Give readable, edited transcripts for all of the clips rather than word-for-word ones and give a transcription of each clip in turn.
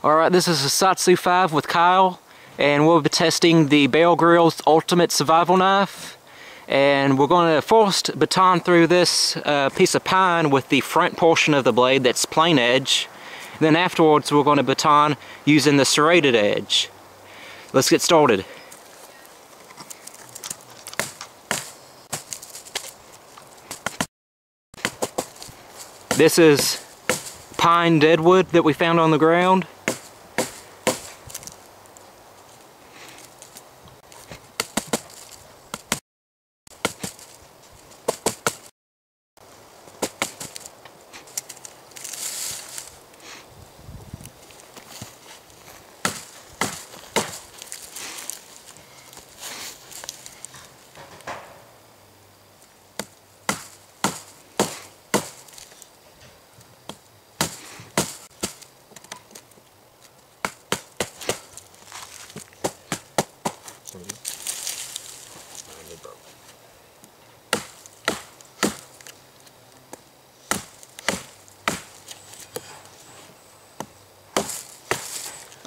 Alright, this is a Satsu 5 with Kyle, and we'll be testing the Grylls Ultimate Survival Knife. And we're going to first baton through this piece of pine with the front portion of the blade that's plain edge. Then afterwards we're going to baton using the serrated edge. Let's get started. This is pine deadwood that we found on the ground.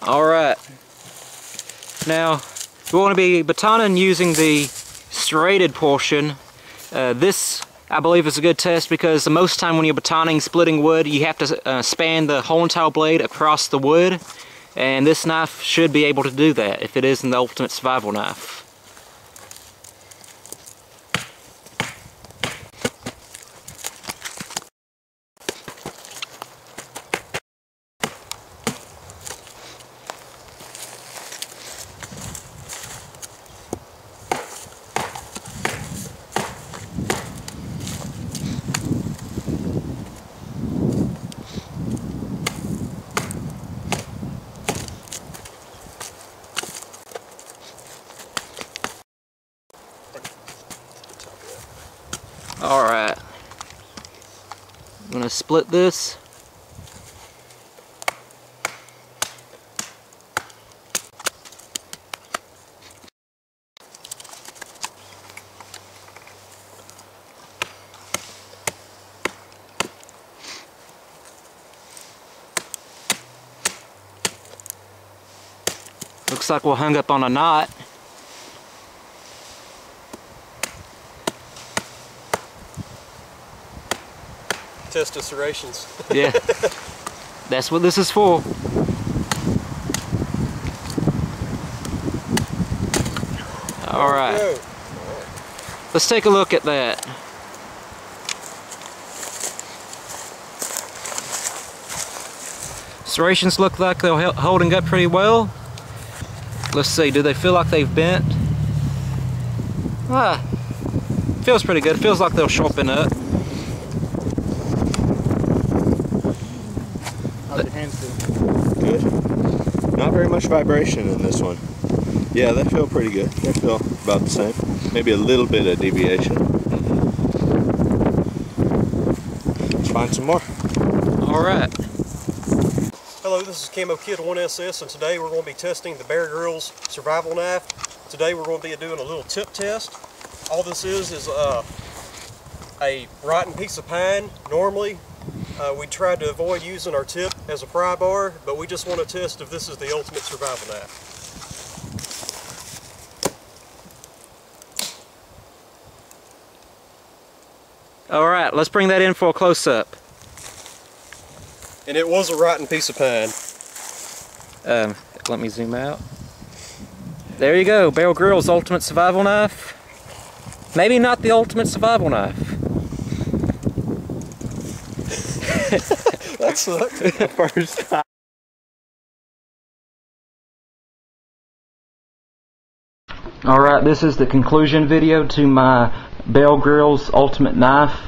Alright, now we want to be batoning using the serrated portion. This I believe is a good test because most time when you're batoning, splitting wood, you have to span the whole entire blade across the wood, and this knife should be able to do that if it is an Ultimate Survival Knife. Alright, I'm going to split this. Looks like we're hung up on a knot. Test of serrations. Yeah, that's what this is for. Alright, let's take a look at that. Serrations look like they're holding up pretty well. Let's see, do they feel like they've bent? Feels pretty good. Feels like they'll sharpen up. How's your hands feel? Good. Not very much vibration in this one. Yeah, they feel pretty good. They feel about the same. Maybe a little bit of deviation. Let's find some more. Alright. Hello, this is Camo Kid 1SS, and today we're going to be testing the Grylls Survival Knife. Today we're going to be doing a little tip test. All this is a rotten piece of pine. Normally, we try to avoid using our tip as a pry bar, but we just want to test if this is the ultimate survival knife. Alright, let's bring that in for a close-up. And it was a rotten piece of pine. Let me zoom out. There you go, Grylls Ultimate Survival Knife. Maybe not the ultimate survival knife. That's the first time. Alright, this is the conclusion video to my Grylls Ultimate Knife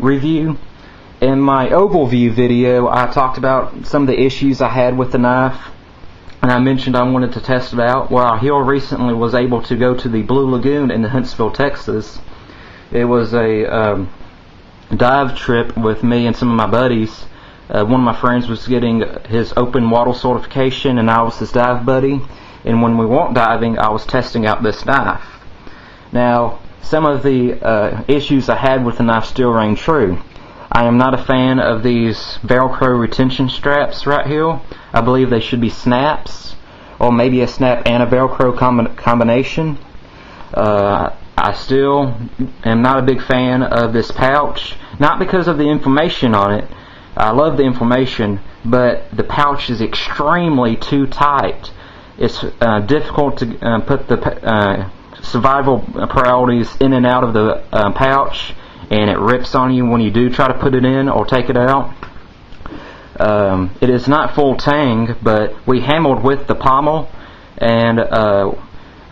review. In my overview video, I talked about some of the issues I had with the knife, and I mentioned I wanted to test it out. Well, here recently was able to go to the Blue Lagoon in Huntsville, Texas. It was a dive trip with me and some of my buddies. One of my friends was getting his open water certification, and I was his dive buddy. And when we weren't diving, I was testing out this knife. Now, some of the issues I had with the knife still rang true. I am not a fan of these Velcro retention straps right here. I believe they should be snaps, or maybe a snap and a Velcro combination. I still am not a big fan of this pouch, not because of the information on it. I love the information, but the pouch is extremely too tight. It's difficult to put the survival priorities in and out of the pouch, and it rips on you when you do try to put it in or take it out. It is not full tang, but we hammered with the pommel, and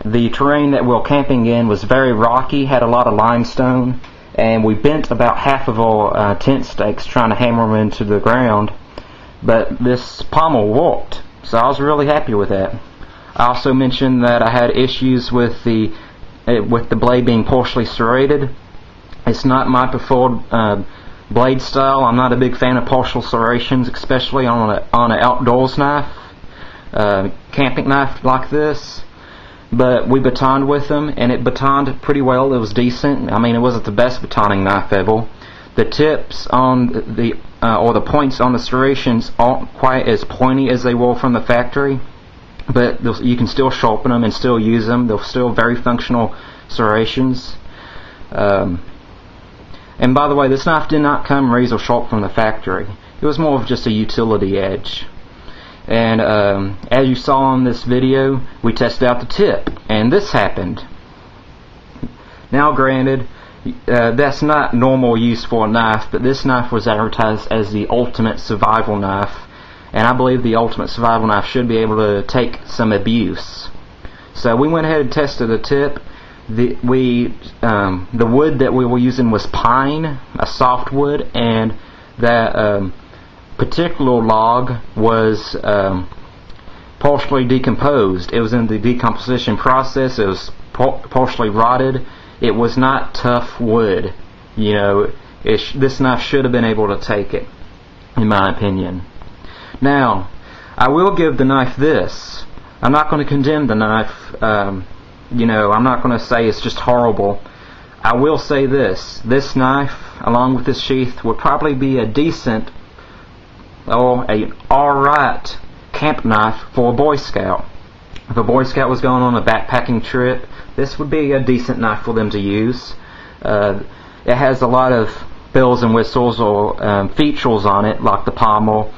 the terrain that we were camping in was very rocky, had a lot of limestone, and we bent about half of our tent stakes trying to hammer them into the ground, but this pommel worked, so I was really happy with that. I also mentioned that I had issues with the blade being partially serrated. It's not my preferred blade style. I'm not a big fan of partial serrations, especially on an outdoors knife, camping knife like this. But we batoned with them, and it batoned pretty well. It was decent. I mean, it wasn't the best batoning knife ever. The tips on the or the points on the serrations aren't quite as pointy as they were from the factory, but you can still sharpen them and still use them. They're still very functional serrations. And by the way, this knife did not come razor sharp from the factory. It was more of just a utility edge. And as you saw in this video, we tested out the tip, and this happened. Now granted, that's not normal use for a knife, but this knife was advertised as the ultimate survival knife, and I believe the ultimate survival knife should be able to take some abuse. So we went ahead and tested the tip. The wood that we were using was pine, a soft wood, and that particular log was partially decomposed. It was in the decomposition process. It was partially rotted. It was not tough wood. You know, this knife should have been able to take it, in my opinion. Now, I will give the knife this. I'm not going to condemn the knife. You know, I'm not going to say it's just horrible. I will say this. This knife, along with this sheath, would probably be a decent or an alright camp knife for a Boy Scout. If a Boy Scout was going on a backpacking trip, this would be a decent knife for them to use. It has a lot of bells and whistles or features on it, like the pommel,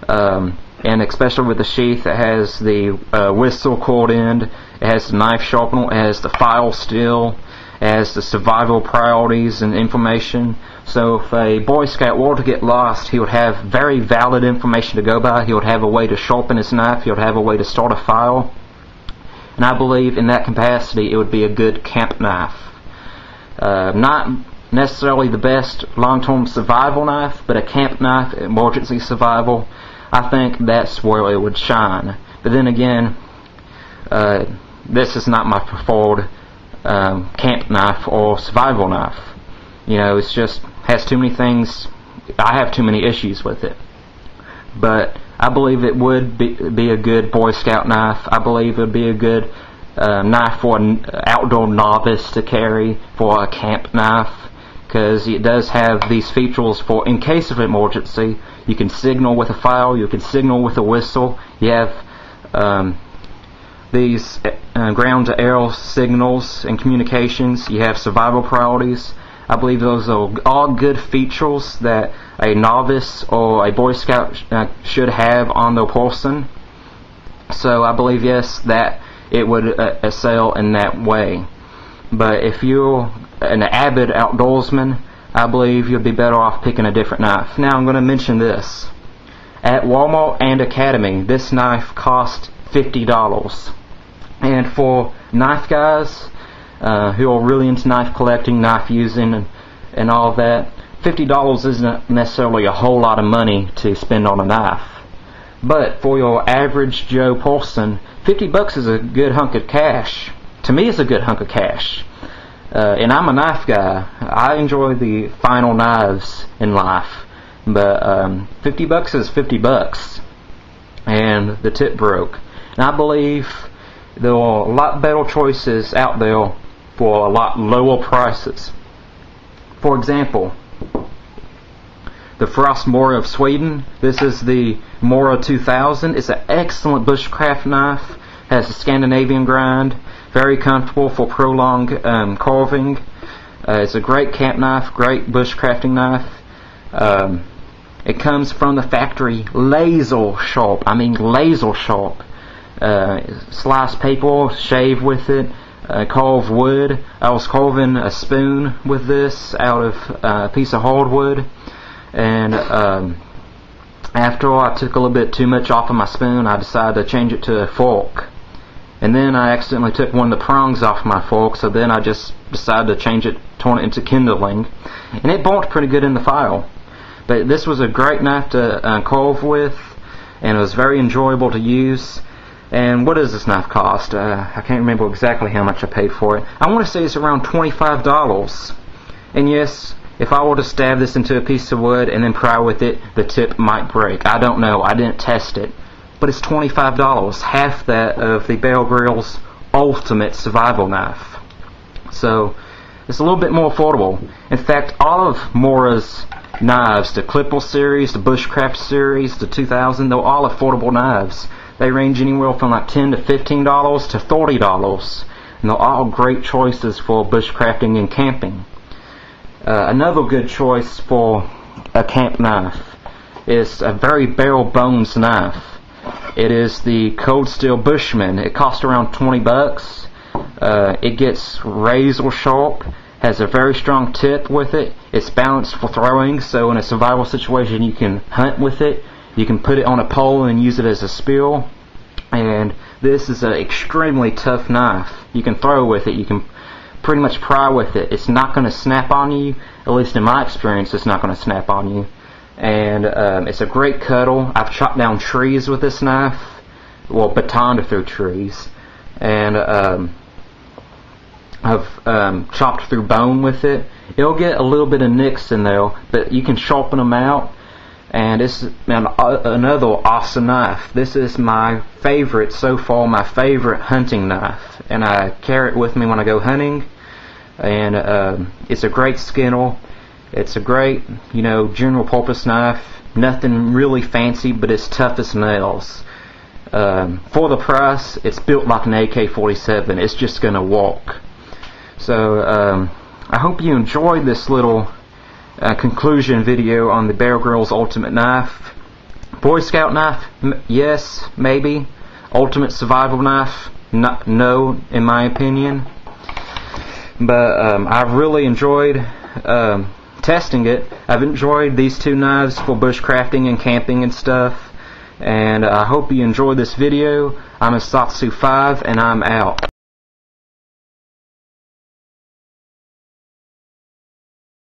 and especially with the sheath, it has the whistle cord end, it has the knife sharpener, it has the file steel, it has the survival priorities and information. So if a Boy Scout were to get lost, he would have very valid information to go by. He would have a way to sharpen his knife, he would have a way to start a file, and I believe in that capacity it would be a good camp knife. Not necessarily the best long-term survival knife, but a camp knife, emergency survival, I think that's where it would shine. But then again, this is not my preferred camp knife or survival knife. You know, it's just has too many things. I have too many issues with it. But I believe it would be a good Boy Scout knife. I believe it would be a good knife for an outdoor novice to carry, for a camp knife, because it does have these features for in case of emergency. You can signal with a file, you can signal with a whistle, you have these ground to air signals and communications, you have survival priorities. I believe those are all good features that a novice or a Boy Scout should have on their person. So I believe, yes, that it would excel in that way. But if you're an avid outdoorsman, I believe you'll be better off picking a different knife. Now I'm going to mention this. At Walmart and Academy, this knife cost $50. And for knife guys who are really into knife collecting, knife using, and all that, $50 isn't necessarily a whole lot of money to spend on a knife. But for your average Joe person, $50 is a good hunk of cash. To me, it's a good hunk of cash. And I'm a knife guy. I enjoy the final knives in life. But $50 is $50. And the tip broke. And I believe there are a lot better choices out there for a lot lower prices. For example, the Frost Mora of Sweden. This is the Mora 2000. It's an excellent bushcraft knife. Has a Scandinavian grind. Very comfortable for prolonged carving. It's a great camp knife, great bushcrafting knife. It comes from the factory laser sharp. I mean laser sharp. Slice paper, shave with it, carve wood. I was carving a spoon with this out of a piece of hardwood, and after I took a little bit too much off of my spoon, I decided to change it to a fork. And then I accidentally took one of the prongs off my fork, so then I just decided to change it, turn it into kindling, and it burnt pretty good in the file. But this was a great knife to carve with, and it was very enjoyable to use. And what does this knife cost? I can't remember exactly how much I paid for it. I want to say it's around $25. And yes, if I were to stab this into a piece of wood and then pry with it, the tip might break. I don't know. I didn't test it. But it's $25, half that of the Bear Grylls Ultimate Survival Knife. So it's a little bit more affordable. In fact, all of Mora's knives, the Clipper series, the Bushcraft series, the 2000, they're all affordable knives. They range anywhere from like $10 to $15 to $30, and they're all great choices for bushcrafting and camping. Another good choice for a camp knife is a very bare bones knife. It is the Cold Steel Bushman. It costs around $20. It gets razor sharp, has a very strong tip with it. It's balanced for throwing, so in a survival situation you can hunt with it. You can put it on a pole and use it as a spear. And this is an extremely tough knife. You can throw with it. You can pretty much pry with it. It's not going to snap on you. At least in my experience, it's not going to snap on you. And it's a great cutter. I've chopped down trees with this knife. Well, batoned through trees. And I've chopped through bone with it. It'll get a little bit of nicks in there, but you can sharpen them out. And it's another awesome knife. This is my favorite so far, my favorite hunting knife. And I carry it with me when I go hunting. And it's a great skinner. It's a great, general purpose knife. Nothing really fancy, but it's tough as nails. For the price, it's built like an AK-47. It's just going to walk. So I hope you enjoyed this little conclusion video on the Bear Grylls Ultimate Knife. Boy Scout knife? Yes, maybe. Ultimate Survival Knife? No, in my opinion. But I've really enjoyed testing it. I've enjoyed these two knives for bushcrafting and camping and stuff. And I hope you enjoyed this video. I'm Asatsu5, and I'm out.